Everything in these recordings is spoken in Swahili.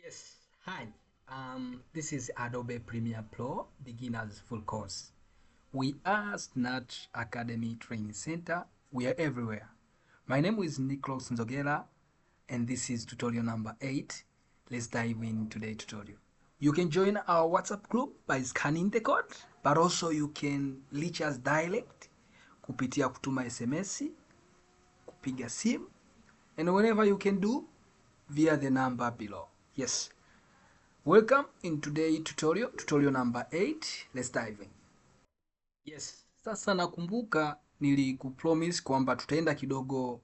Yes, hi. This is Adobe Premiere Pro Beginners Full Course. We are Snatch Academy Training Center. We are everywhere. My name is Nicholas Nzogera, and this is tutorial number 8. Let's dive in today's tutorial. You can join our WhatsApp group by scanning the code, but also you can reach us direct kupitia kutuma SMS, kupiga simu, and whenever you can do via the number below. Yes. Welcome in today's tutorial number 8. Let's dive in. Yes, sasa nakumbuka nilikupromise kwamba tutaenda kidogo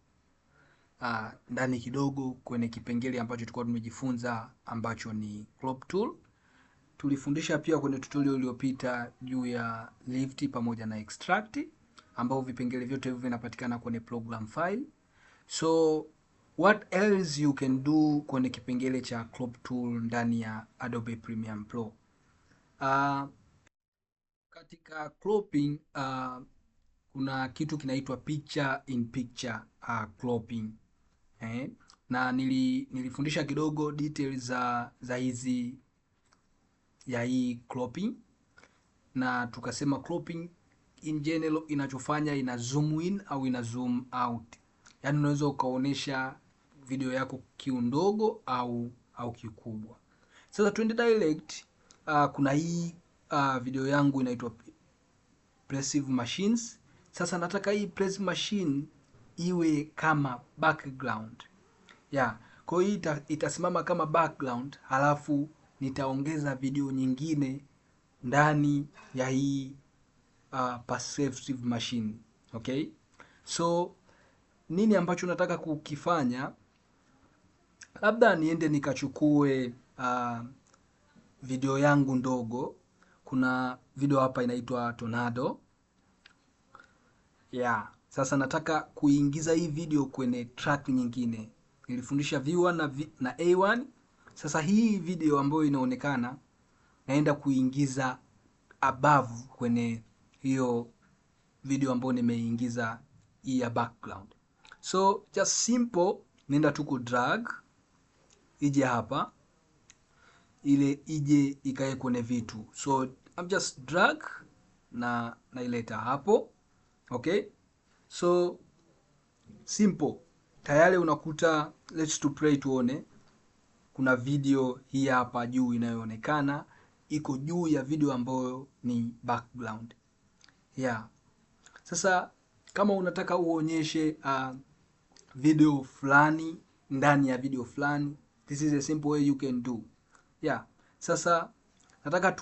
ndani kidogo kwenye kipengele ambacho tulikuwa tumejifunza ambacho ni crop tool. Tulifundisha pia kwenye tutorial iliyopita juu ya lift pamoja na extract ambao vipengele vyote hivyo vinapatikana kwenye program file. So what else you can do kwenye kipengele cha crop tool ndani ya Adobe Premiere Pro? Katika cropping kuna kitu kinaitwa picture in picture cropping. Na nilifundisha kidogo details za hizi ya hii cropping, na tukasema cropping in general inachofanya ina zoom in au ina zoom out. Yaani unaweza ukaonesha video yako kiundogo au kikubwa. Sasa tuende direct. Kuna hii video yangu inaitwa Pressive Machines. Sasa nataka hii Pressive Machine iwe kama background. Kwa hiyo itasimama kama background, halafu nitaongeza video nyingine ndani ya hii Pressive Machine. Okay? So nini ambacho nataka kukifanya? Labda niende nikachukue video yangu ndogo. Kuna video hapa inaitwa Tornado. Sasa nataka kuingiza hii video kwenye track nyingine. Nilifundisha V1 na A1. Sasa hii video ambayo inaonekana naenda kuingiza above kwenye hiyo video ambayo nimeingiza hii ya background. So just simple, nenda tu ku drag ije hapa, ile ije ikae kwenye vitu. So I'm just drag na naileta hapo. Okay, so simple. Tayari unakuta, let's to play tuone. Kuna video hii hapa juu inayoonekana iko juu ya video ambayo ni background. Sasa kama unataka uonyeshe video fulani ndani ya video fulani, this is a simple way you can do. Sasa nataka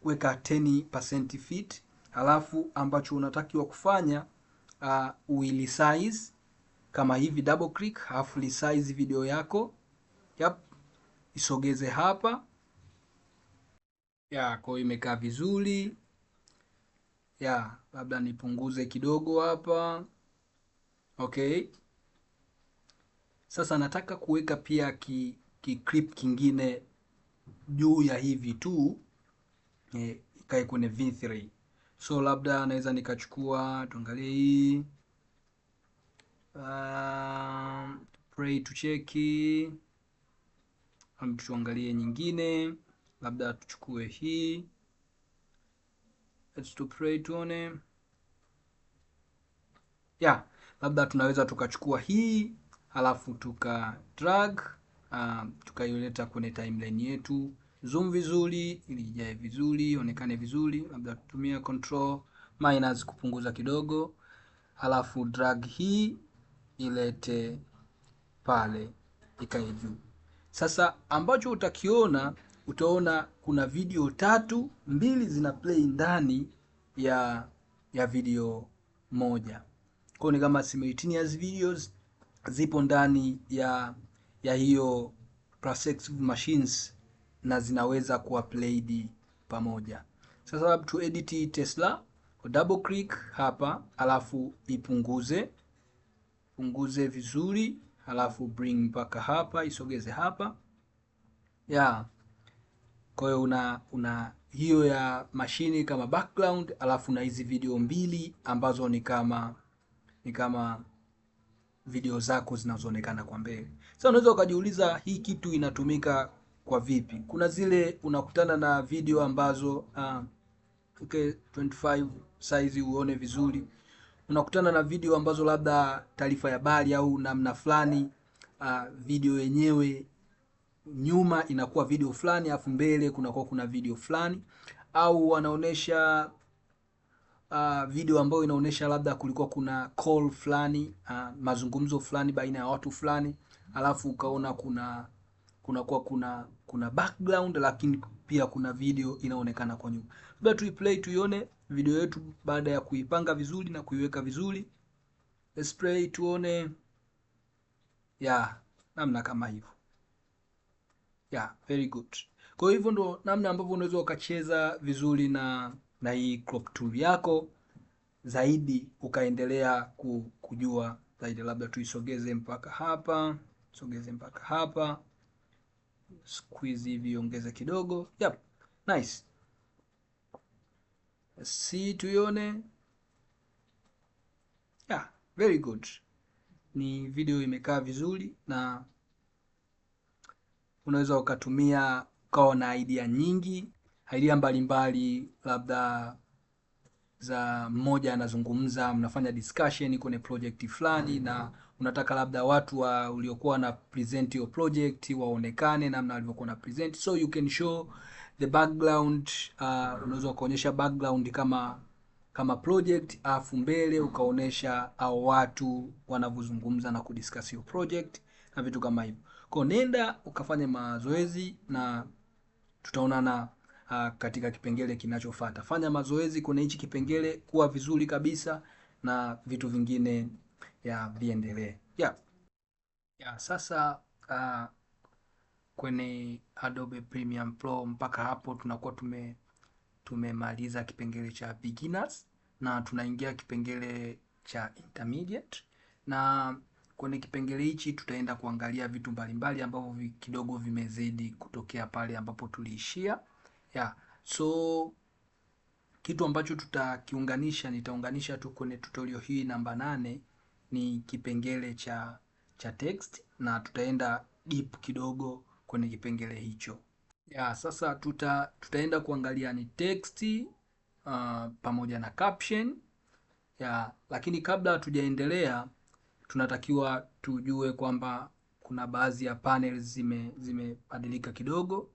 weka 10% fit, halafu ambacho unatakiwa kufanya uilisize kama hivi, double click, halafu resize video yako. Isogeze hapa. Kwa hiyo imekaa vizuri. Labda nipunguze kidogo hapa. Okay. Sasa nataka kuweka pia clip kingine juu ya hivi tu, ikae kwenye V3. So labda naweza nikachukua, tuangalie hii pray to check, tuangalie nyingine, labda tuchukue hii, let's to pray tuone. Labda tunaweza tukachukua hii, halafu tuka drag tukaileta kwenye timeline yetu, zoom vizuri ili ijae vizuri, onekane vizuri. Labda tutumia control minus kupunguza kidogo, halafu drag hii ilete pale ikae juu. Sasa ambacho utakiona, utaona kuna video tatu, mbili zina play ndani ya video moja. Kwa ni kama simultaneous videos zipo ndani ya hiyo Pressive Machines na zinaweza kuwa played pamoja. Sasa to edit Tesla, double click hapa, alafu ipunguze vizuri, halafu bring mpaka hapa, isogeze hapa. Kwa hiyo una hiyo ya mashini kama background, alafu na hizi video mbili ambazo ni kama video zako zinazoonekana kwa mbele. Sasa unaweza ukajiuliza hii kitu inatumika kwa vipi? Kuna zile unakutana na video ambazo okay, 25 size uone vizuri. Unakutana na video ambazo labda taarifa ya habari au namna fulani, video yenyewe nyuma inakuwa video fulani afu mbele kunakuwa kuna video fulani, au wanaonesha video ambayo inaonesha labda kulikuwa kuna call fulani, mazungumzo fulani baina ya watu fulani, alafu ukaona kuna background lakini pia kuna video inaonekana kwa nyuma. Labda tuiplay tuione video yetu baada ya kuipanga vizuri na kuiweka vizuri. Let's play tuone. Namna kama hivyo. Very good. Kwa hivyo ndo namna ambavyo unaweza ukacheza vizuri na hii crop tool yako zaidi, ukaendelea kujua zaidi. Labda tuisogeze mpaka hapa, squeeze hivi, ongeze kidogo. Nice. See, tuione. Very good. Ni video imekaa vizuri na unaweza ukatumia ukawa na idea nyingi, idea mbalimbali, labda za mmoja anazungumza, mnafanya discussion kwenye project fulani na unataka labda watu uliokuwa na present your project waonekane namna walivyokuwa na present, so you can show the background. Unaweza kuonyesha background kama project, afu mbele ukaonesha au watu wanavyozungumza na kudiscuss your project na vitu kama hivyo. Kwa nenda ukafanya mazoezi na tutaonana katika kipengele kinachofuata. Fanya mazoezi kwenye hichi kipengele, kuwa vizuri kabisa na vitu vingine viendelee. Sasa kwenye Adobe Premiere Pro mpaka hapo tunakuwa tumemaliza kipengele cha beginners na tunaingia kipengele cha intermediate, na kwenye kipengele hichi tutaenda kuangalia vitu mbalimbali ambavyo kidogo vimezidi kutokea pale ambapo tuliishia. So kitu ambacho tutakiunganisha, nitaunganisha tu kwenye tutorial hii namba 8 ni kipengele cha text, na tutaenda deep kidogo kwenye kipengele hicho. Sasa tutaenda kuangalia ni text pamoja na caption. Lakini kabla hatujaendelea tunatakiwa tujue kwamba kuna baadhi ya panels zimebadilika kidogo.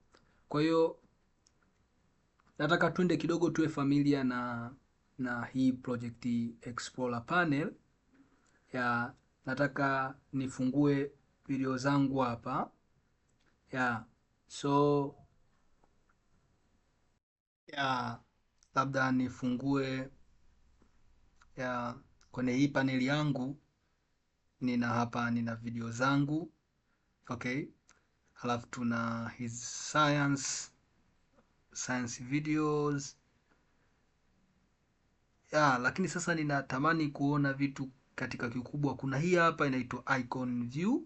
Kwa hiyo nataka tuende kidogo tuwe familia na hii Project Explorer panel. Nataka nifungue video zangu hapa. So labda nifungue kwenye hii panel yangu, nina video zangu. Okay. Halafu tuna his science videos. Lakini sasa ninatamani kuona vitu katika kikubwa. Kuna hii hapa inaitwa icon view,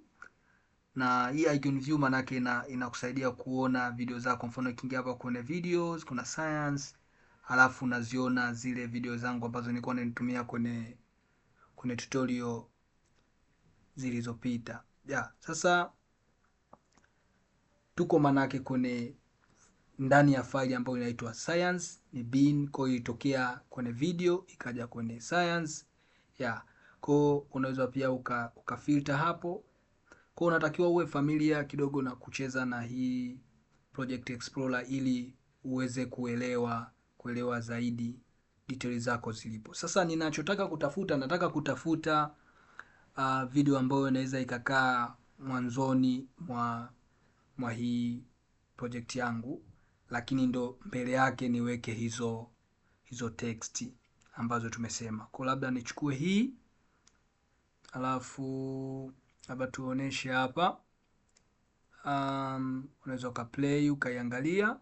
na hii icon view manake inakusaidia kuona video zako. Mfano ikiingia hapa kwenye videos, kuna science, halafu unaziona zile video zangu ambazo nilikuwa nanitumia kwenye tutorial zilizopita. Sasa tuko manake kwenye ndani ya file ambayo inaitwa science, ni bin, kwa hiyo itokea kwenye video ikaja kwenye science. Kwa unaweza pia ukafilter hapo. Kwa unatakiwa uwe familia kidogo na kucheza na hii Project Explorer ili uweze kuelewa zaidi details zako zilipo. Sasa ninachotaka kutafuta, nataka kutafuta video ambayo inaweza ikakaa mwanzoni mwa hii project yangu, lakini ndo mbele yake niweke hizo text ambazo tumesema. Kwa labda nichukue hii, alafu labda tuoneshe hapa. Unaweza ukaplay ukaiangalia.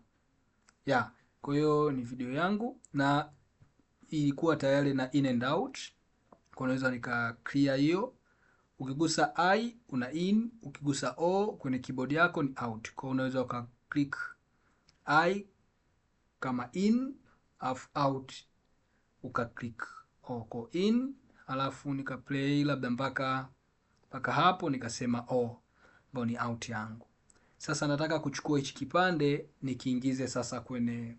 Kwa hiyo ni video yangu na ilikuwa tayari na in and out. Kwa unaweza nika clear hiyo. Ukigusa I una in, ukigusa O kwenye keyboard yako ni out. Kwa unaweza uka click I kama in, out uka click O kwa in, alafu nika play labda mpaka hapo nikasema O. ambayo ni out yangu. Sasa nataka kuchukua hichi kipande nikiingize sasa kwenye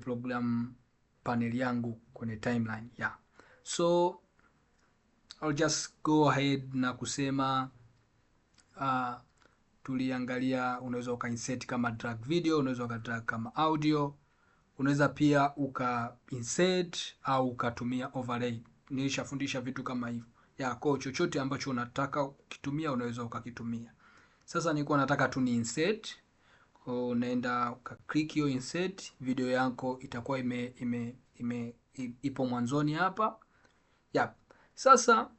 program panel yangu kwenye timeline. Yeah. So I'll just go ahead na kusema tuliangalia unaweza uka insert kama drag video, unaweza uka drag kama audio, unaweza pia uka insert au ukatumia overlay. Nilishafundisha vitu kama hivyo. Ya kwa chochote ambacho unataka ukitumia unaweza ukakitumia. Sasa nilikuwa nataka tu ni insert. Unaenda uka click hiyo insert, video yako itakuwa ipo mwanzoni hapa. Yep. Sasa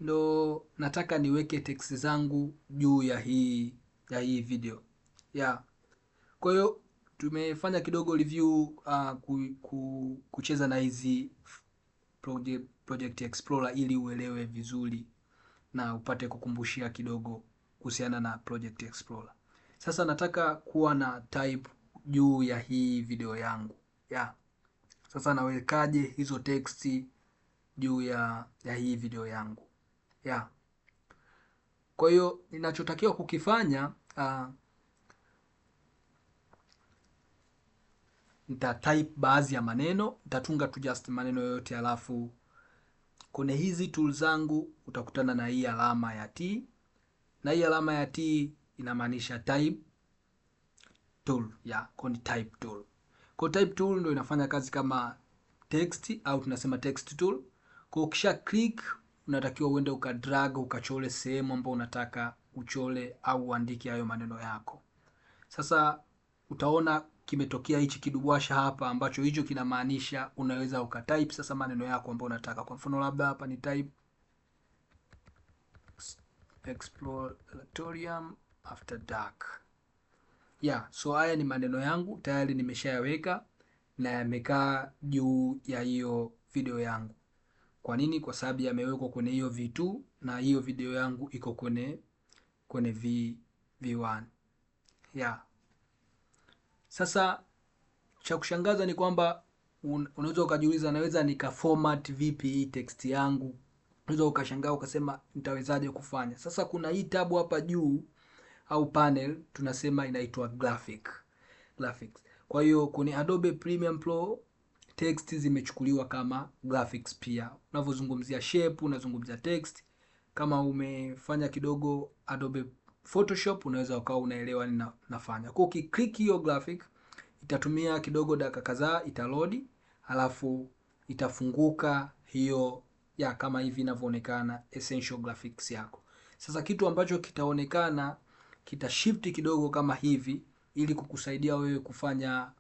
ndo nataka niweke text zangu juu ya hii video. Yeah. Kwa hiyo tumefanya kidogo review kucheza na hizi Project Explorer ili uelewe vizuri na upate kukumbushia kidogo kuhusiana na Project Explorer. Sasa nataka kuwa na type juu ya hii video yangu. Yeah. Sasa nawekaje hizo text juu ya hii video yangu. Yeah. Kwa hiyo ninachotakiwa kukifanya nita type baadhi ya maneno, nitatunga tu just maneno yote, alafu kwenye hizi tools zangu utakutana na hii alama ya T, na hii alama ya T inamaanisha type tool. Yeah, kwa ni type tool. Kwa type tool ndio inafanya kazi kama text au tunasema text tool. Kwa ukisha click unatakiwa uende ukadrag ukachole sehemu ambayo unataka uchole au uandike hayo maneno yako. Sasa utaona kimetokea hichi kidubwasha hapa ambacho hicho kinamaanisha unaweza ukatype sasa maneno yako ambayo unataka. Kwa mfano labda hapa ni type exploratorium after dark. Yeah, so haya ni maneno yangu tayari nimeshayaweka na yamekaa juu ya hiyo video yangu. Kwa nini? Kwa sababu yamewekwa kwenye hiyo V2 na hiyo video yangu iko kwenye V1. Yeah. Sasa cha kushangaza ni kwamba unaweza ukajiuliza naweza nikaformat vipi hii text yangu. Unaweza ukashangaa ukasema nitawezaje kufanya. Sasa kuna hii tab hapa juu au panel tunasema inaitwa graphics. Kwa hiyo kwenye Adobe Premiere Pro text zimechukuliwa kama graphics pia. Unavyozungumzia shape, unazungumzia text. Kama umefanya kidogo Adobe Photoshop unaweza ukawa unaelewa nini nafanya. Kwa ukiklik hiyo graphic itatumia kidogo dakika kadhaa itaload, alafu itafunguka hiyo ya kama hivi inavyoonekana essential graphics yako. Sasa kitu ambacho kitaonekana kita shift kidogo kama hivi ili kukusaidia wewe kufanya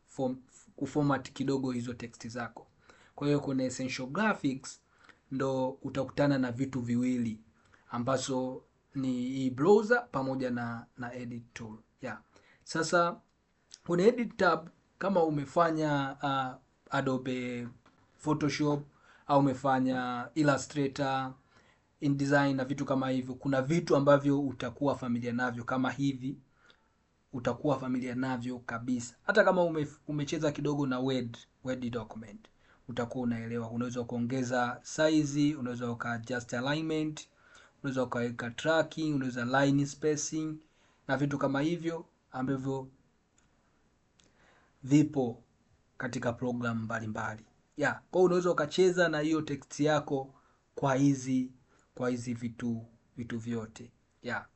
kuformat kidogo hizo text zako. Kwa hiyo kwenye essential graphics ndo utakutana na vitu viwili ambazo ni browser pamoja na edit tool. Yeah. Sasa kwenye edit tab kama umefanya Adobe Photoshop au umefanya Illustrator, InDesign na vitu kama hivyo, kuna vitu ambavyo utakuwa familia navyo kama hivi, utakuwa familia navyo kabisa. Hata kama umecheza kidogo na Word document, utakuwa unaelewa. Unaweza kuongeza size, unaweza ukaadjust alignment, unaweza ukaweka tracking, unaweza line spacing na vitu kama hivyo ambavyo vipo katika program mbalimbali. Yeah, kwa unaweza ukacheza na hiyo text yako kwa hizi vitu vyote. Yeah.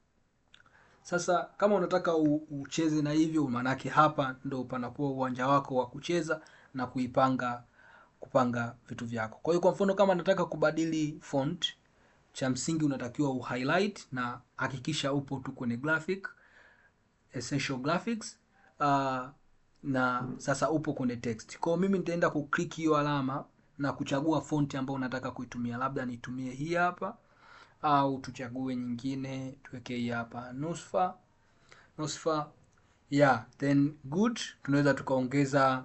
Sasa kama unataka ucheze na hivyo, manake hapa ndo panakuwa uwanja wako wa kucheza na kupanga vitu vyako. Kwa hiyo kwa mfano kama nataka kubadili font, cha msingi unatakiwa uhighlight na hakikisha upo tu kwenye essential graphics na sasa upo kwenye text. Kwa mimi nitaenda kuklik hiyo alama na kuchagua font ambayo nataka kuitumia. Labda nitumie hii hapa au tuchague nyingine, tuweke hii hapa Nusfa. Yeah, then good. Tunaweza tukaongeza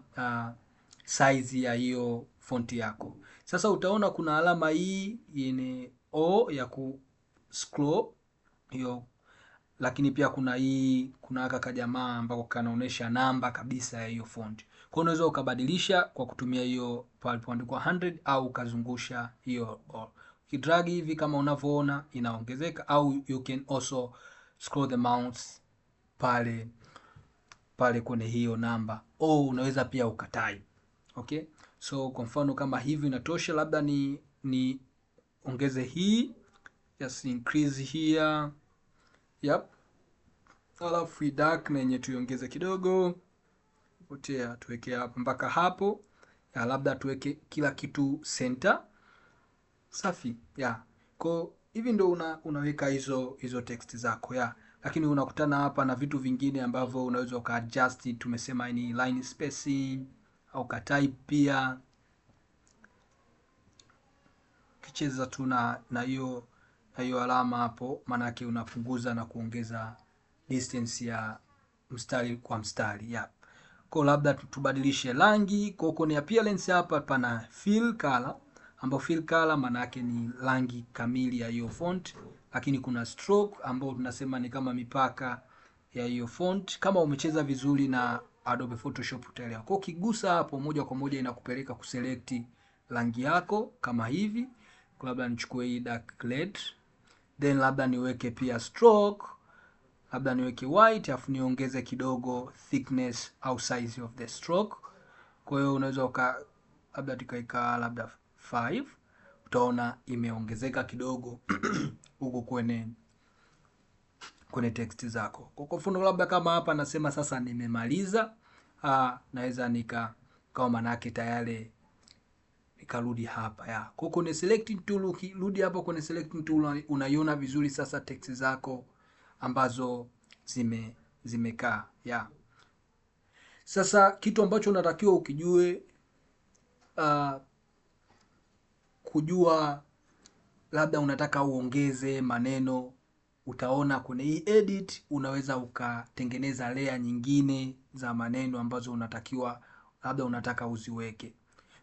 size ya hiyo font yako. Sasa utaona kuna alama hii yenye O ya ku scroll hiyo, lakini pia kuna haka jamaa ambako kanaonesha namba kabisa ya hiyo font. Kwa unaweza ukabadilisha kwa kutumia hiyo palipoandikwa 100 au ukazungusha hiyo O. Kidrag hivi kama unavyoona inaongezeka, au you can also scroll the mouse pale kwenye hiyo namba, au unaweza pia ukatai. Okay, so kwa mfano kama hivi inatosha, labda ni ongeze hii, just increase here. Yep, alafu dark na yenye tuiongeze kidogo, potea tuweke hapo mpaka hapo ya, labda tuweke kila kitu center. Safi ya, kwa hivi ndo unaweka hizo text zako ya, lakini unakutana hapa na vitu vingine ambavyo unaweza ukaadjust. Tumesema ni line spacing au ka type pia, kicheza tu na hiyo alama hapo, maana yake unapunguza na kuongeza distance ya mstari kwa mstari ya. Kwa labda tubadilishe rangi, kwa kwenye appearance hapa pana fill color, ambao fill color maana yake ni rangi kamili ya hiyo font, lakini kuna stroke ambao tunasema ni kama mipaka ya hiyo font. Kama umecheza vizuri na Adobe Photoshop utaelewa. Kwa ukigusa hapo moja kwa moja inakupeleka kuselect rangi yako kama hivi. Kwa labda nichukue hii dark red, then labda niweke pia stroke, labda niweke white, afu niongeze kidogo thickness au size of the stroke. Kwa hiyo unaweza labda tukaika labda 5, utaona imeongezeka kidogo huko kwenye text zako. Kwa mfano labda kama hapa nasema sasa nimemaliza, naweza kama manake tayari nikarudi hapa ya. Kwa kwenye selecting tool, ukirudi hapo kwenye selecting tool unaiona vizuri sasa text zako ambazo zimekaa ya. Sasa kitu ambacho unatakiwa ukijue, kujua labda unataka uongeze maneno, utaona kwenye hii edit unaweza ukatengeneza layer nyingine za maneno ambazo unataka uziweke.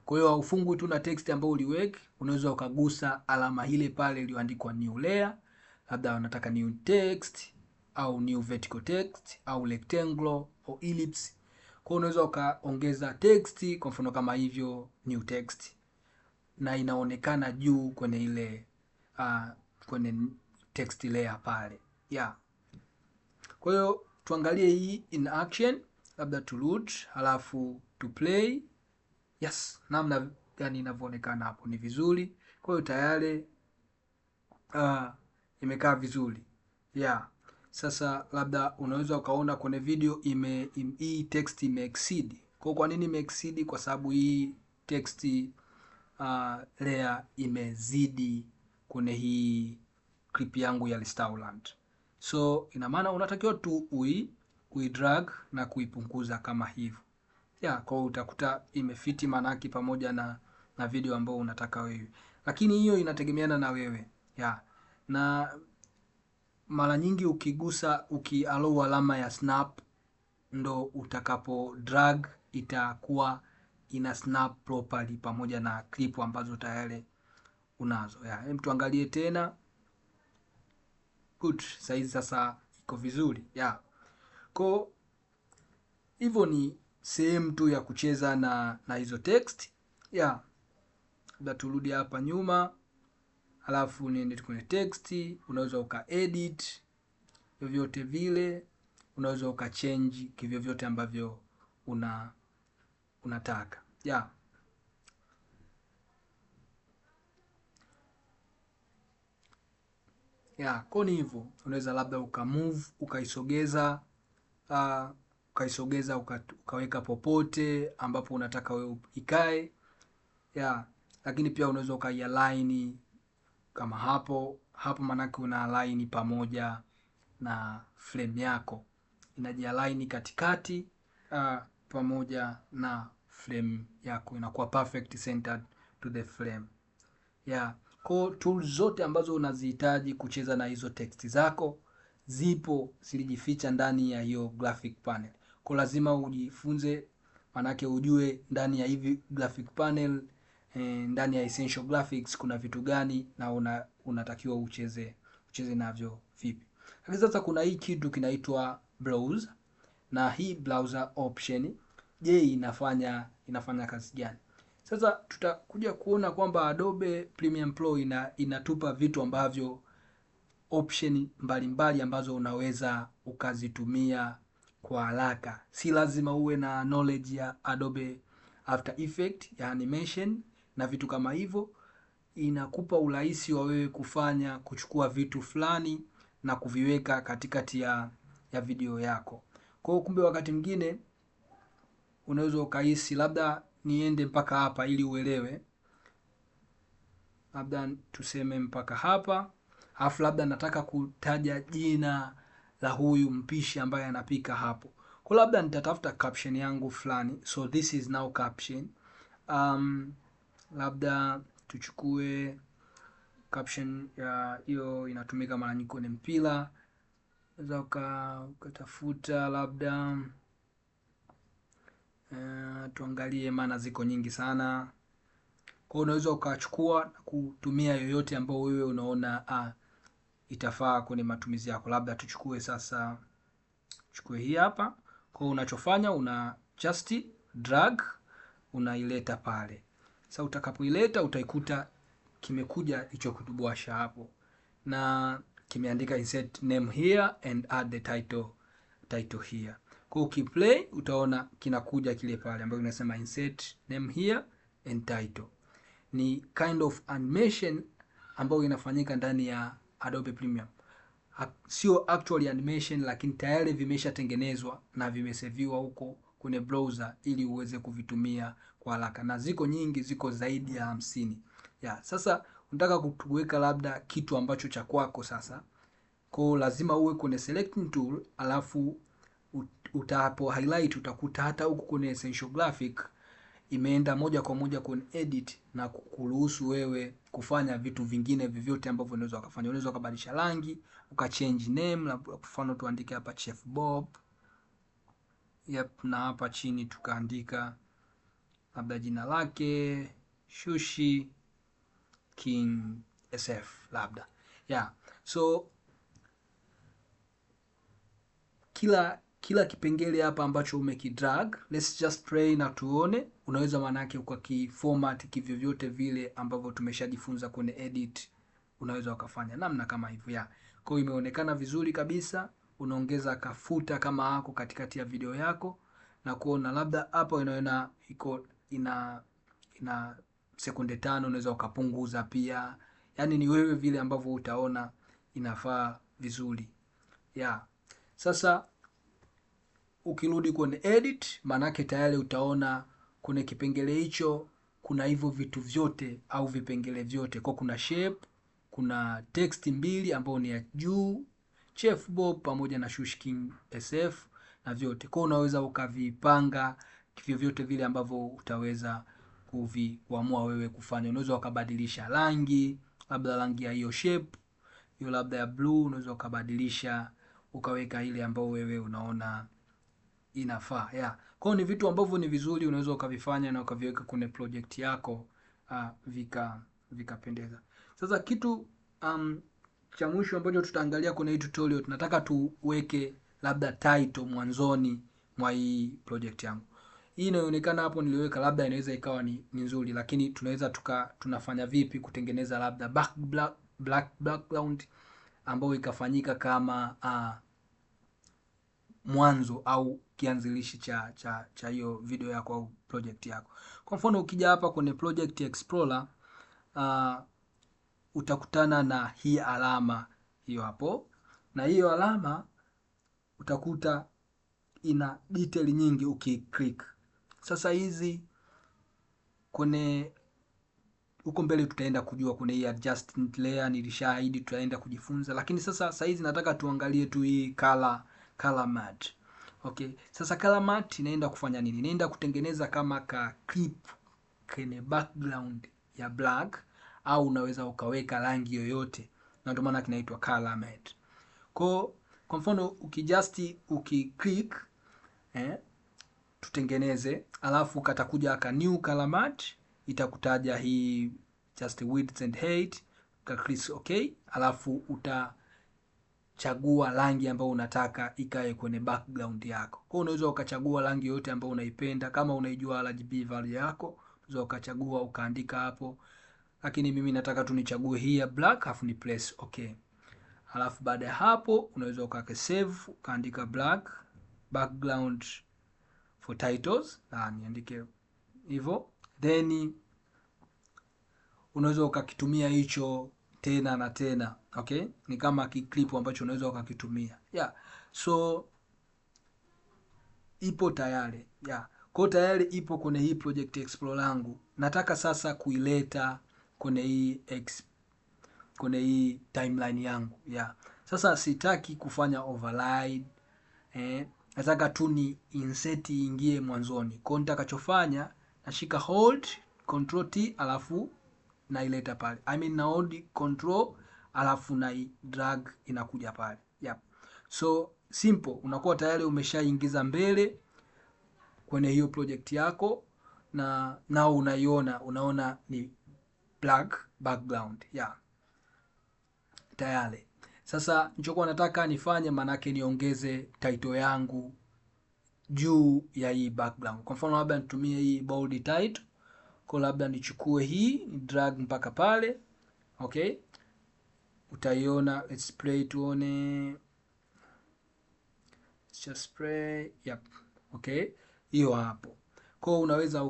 Kwa hiyo ufungwi tu na text ambayo uliweke, unaweza ukagusa alama ile pale iliyoandikwa new layer, labda unataka new text au new vertical text au rectangle au ellipse. Kwa hiyo unaweza ukaongeza text, kwa mfano kama hivyo new text, na inaonekana juu kwenye ile kwenye text layer pale yeah. Kwa hiyo tuangalie hii in action, labda to root halafu to play. Yes, namna gani inavyoonekana hapo ni vizuri. Kwa hiyo tayari imekaa vizuri yeah. Sasa labda unaweza ukaona kwenye video hii text imeexceed. Kwa nini imeexceed? Kwa sababu hii text layer imezidi kwenye hii clip yangu ya restaurant. So ina maana unatakiwa tu drag na kuipunguza kama hivyo. Yeah, kwa utakuta imefiti manaki pamoja na video ambayo unataka wewe. Lakini hiyo inategemeana na wewe. Yeah. Na mara nyingi ukiallow alama ya snap, ndo utakapo drag itakuwa ina snap properly pamoja na clip ambazo tayari unazo. Yeah, hem tuangalie tena. Good, sasa iko vizuri. Yeah. Kwa hivyo ni sehemu tu ya kucheza na hizo text. Yeah. Labda turudi hapa nyuma. Halafu niende kwenye text, unaweza ukaedit vyovyote vile, unaweza ukachange kivyovyote ambavyo unataka. Yeah. Yeah, kwa hivyo unaweza labda ukamove, ukaisogeza ukaweka popote ambapo unataka wewe ikae. Yeah, lakini pia unaweza ukaialign kama hapo manake una align pamoja na frame yako, inajialign katikati pamoja na frame yako, inakuwa perfect centered to the frame. Yeah, kwa tools zote ambazo unazihitaji kucheza na hizo text zako zilijificha ndani ya hiyo graphic panel. Kwa lazima ujifunze, manake ujue ndani ya hivi graphic panel, ndani ya Essential Graphics kuna vitu gani na unatakiwa ucheze navyo vipi. Lakini sasa kuna hii kitu kinaitwa browse, na hii browser option, je, inafanya kazi gani? Sasa tutakuja kuona kwamba Adobe Premiere Pro inatupa vitu ambavyo option mbalimbali ambazo unaweza ukazitumia kwa haraka. Si lazima uwe na knowledge ya Adobe After Effects ya animation na vitu kama hivyo. Inakupa urahisi wa wewe kuchukua vitu fulani na kuviweka katikati ya video yako. Kwa hiyo kumbe wakati mwingine unaweza ukahisi labda niende mpaka hapa ili uelewe. Labda tuseme mpaka hapa. Alafu labda nataka kutaja jina la huyu mpishi ambaye anapika hapo. Kwa labda nitatafuta caption yangu fulani. So this is now caption. Labda tuchukue caption ya hiyo inatumika mara nyingi kwenye mpira. Unaweza ukatafuta labda tuangalie, maana ziko nyingi sana. Kwa hiyo unaweza ukachukua na kutumia yoyote ambayo wewe unaona itafaa kwenye matumizi yako. Labda tuchukue sasa, chukue hii hapa. Kwa hiyo unachofanya una just drag, unaileta pale. Sasa utakapoileta utaikuta kimekuja hicho kitubwasha hapo na kimeandika insert name here and add the title here. Kwa ukiplay utaona kinakuja kile pale ambayo inasema insert name here and title. Ni kind of animation ambayo inafanyika ndani ya Adobe Premiere. Sio actually animation, lakini tayari vimeshatengenezwa na vimeseviwa huko kwenye browser ili uweze kuvitumia kwa haraka, na ziko nyingi, ziko zaidi ya 50. Sasa unataka kuweka labda kitu ambacho cha kwako sasa. Kwa lazima uwe kwenye selecting tool, alafu utapo highlight utakuta hata huko kwenye essential graphic imeenda moja kwa moja kwenye edit na kukuruhusu wewe kufanya vitu vingine vyovyote ambavyo unaweza kufanya. Unaweza kubadilisha rangi, ukachange name, na kwa mfano tuandike hapa Chef Bob. Na hapa chini tukaandika labda jina lake Sushi King SF labda. So kila kipengele hapa ambacho umekidrag, let's just play na tuone. Unaweza manake ukakiformat kivyovyote vile ambavyo tumeshajifunza kwenye edit. Unaweza ukafanya namna kama hivyo. Kwa hiyo imeonekana vizuri kabisa. Unaongeza kafuta kama hako katikati ya video yako na kuona labda hapa unaona ina sekunde 5, unaweza ukapunguza pia. Yaani ni wewe vile ambavyo utaona inafaa vizuri. Sasa ukirudi kwenye edit, manake tayari utaona kwenye kipengele hicho kuna hivyo vitu vyote au vipengele vyote. Kwa kuna shape, kuna text mbili ambao ni ya juu, Chef Bob pamoja na Sushi King SF na vyote. Kwa unaweza ukavipanga vyovyote vile ambavyo utaweza kuamua wewe kufanya. Unaweza ukabadilisha rangi, labda rangi ya hiyo shape, hiyo labda ya blue, unaweza ukabadilisha ukaweka ile ambayo wewe unaona inafaa. Kwa ni vitu ambavyo ni vizuri, unaweza ukavifanya na ukaviweka kwenye project yako vikapendeza. Sasa kitu cha mwisho ambacho tutaangalia kwenye hii tutorial, tunataka tuweke labda title mwanzoni mwa hii project yangu. Hii inaonekana hapo niliweka, labda inaweza ikawa ni nzuri, lakini tunaweza tunafanya vipi kutengeneza labda black background ambayo ikafanyika kama mwanzo au kianzilishi cha hiyo video yako au project yako. Kwa mfano ukija hapa kwenye Project Explorer, utakutana na hii alama hiyo hapo, na hiyo alama utakuta ina detail nyingi ukiclick. Sasa hizi kwenye huko mbele tutaenda kujua kwenye hii adjustment layer, nilishaahidi tutaenda kujifunza, lakini sasa hizi nataka tuangalie tu hii color matte. Sasa color matte inaenda kufanya nini? Inaenda kutengeneza kama ka clip kwenye background ya black, au unaweza ukaweka rangi yoyote, na ndio maana kinaitwa color matte. Kwa mfano ukiclick tutengeneze, alafu katakuja aka new color matte, itakutaja hii just width and height, click alafu utachagua rangi ambayo unataka ikae kwenye background yako. Kwa unaweza ukachagua rangi yote ambayo unaipenda. Kama unaijua RGB value yako, unaweza ukachagua ukaandika hapo, lakini mimi nataka tu nichague hii ya black afu ni press okay. Alafu baada ya hapo unaweza ukake save ukaandika black background for titles, niandike hivyo, then unaweza ukakitumia hicho tena na tena, okay? Ni kama kiclip ambacho unaweza ukakitumia. Yeah. So ipo tayari. Yeah. Kwa tayari ipo kwenye hii Project Explorer yangu. Nataka sasa kuileta kwenye hii timeline yangu. Yeah. Sasa sitaki kufanya override. Nataka tu ni insert ingie mwanzoni. Kwa nitakachofanya nashika hold control T alafu naileta pale. Na hold control alafu na drag inakuja pale. Yep. So simple, unakuwa tayari umeshaingiza mbele kwenye hiyo project yako na nao unaona ni black background. Yeah. Tayari. Sasa nilichokuwa nataka nifanye manake niongeze title yangu juu ya hii background. Kwa mfano labda nitumie hii bold title. Kwa labda nichukue hii, drag mpaka pale. Okay? Utaiona, let's play tuone. Let's just play. Yep. Okay? Hiyo hapo. Kwa unaweza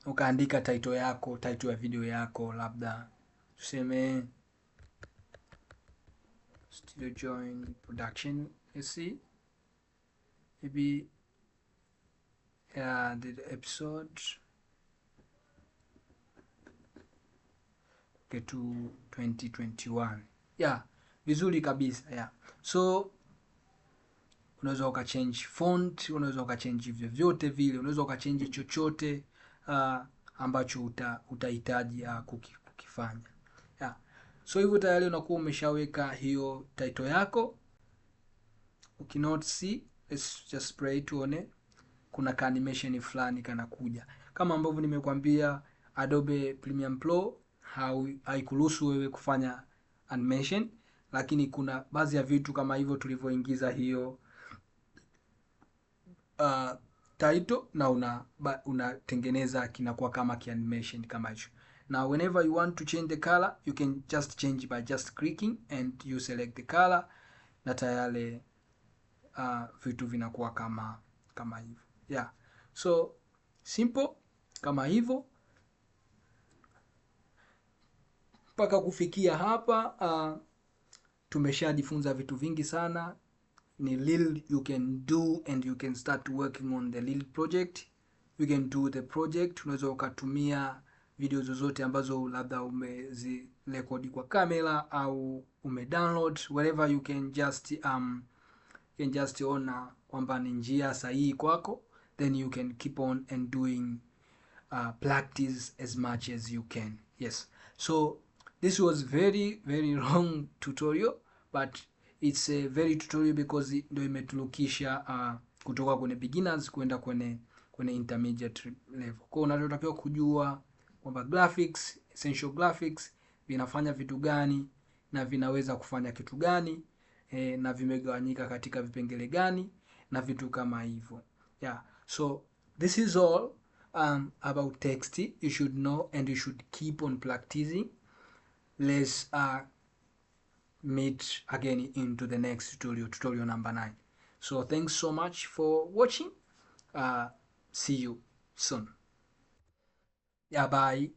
ukaandika title yako, title ya video yako, labda tuseme Studio Join Production, you see? Maybe the episode get to 2021. Yeah, vizuri kabisa. Yeah. So unaweza ukachange font, unaweza ukachange vyovyote vile, unaweza ukachange chochote ambacho utahitaji kukifanya. Yeah. So hivyo tayari unakuwa umeshaweka hiyo title yako. Ukinote see, let's just play tuone kuna ka animation fulani kanakuja. Kama ambavyo nimekwambia Adobe Premiere Pro haikuruhusu wewe kufanya animation, lakini kuna baadhi ya vitu kama hivyo tulivyoingiza hiyo title na unatengeneza kinakuwa kama animation kama hicho. Now whenever you want to change the color, you can just change by just clicking and you select the color, na tayari vitu vinakuwa kama hivyo. Yeah. So simple kama hivyo. Mpaka kufikia hapa tumeshajifunza vitu vingi sana. Ni little you can do and you can start working on the little project. You can do the project. Unaweza ukatumia video zozote ambazo labda umezirekodi kwa kamera au umedownload, wherever you can just ona kwamba ni njia sahihi kwako, then you can keep on and doing practice as much as you can. Yes. So this was very long tutorial, but it's a very tutorial because ndio imetulukisha kutoka kwenye beginners kwenda kwenye intermediate level. Kwa unatakiwa kujua kwamba graphics, essential graphics vinafanya vitu gani na vinaweza kufanya kitu gani, na vimegawanyika katika vipengele gani na vitu kama hivyo. Yeah. So this is all about text. You should know and you should keep on practicing. Let's meet again into the next tutorial number 9. So thanks so much for watching. See you soon. Yeah, bye.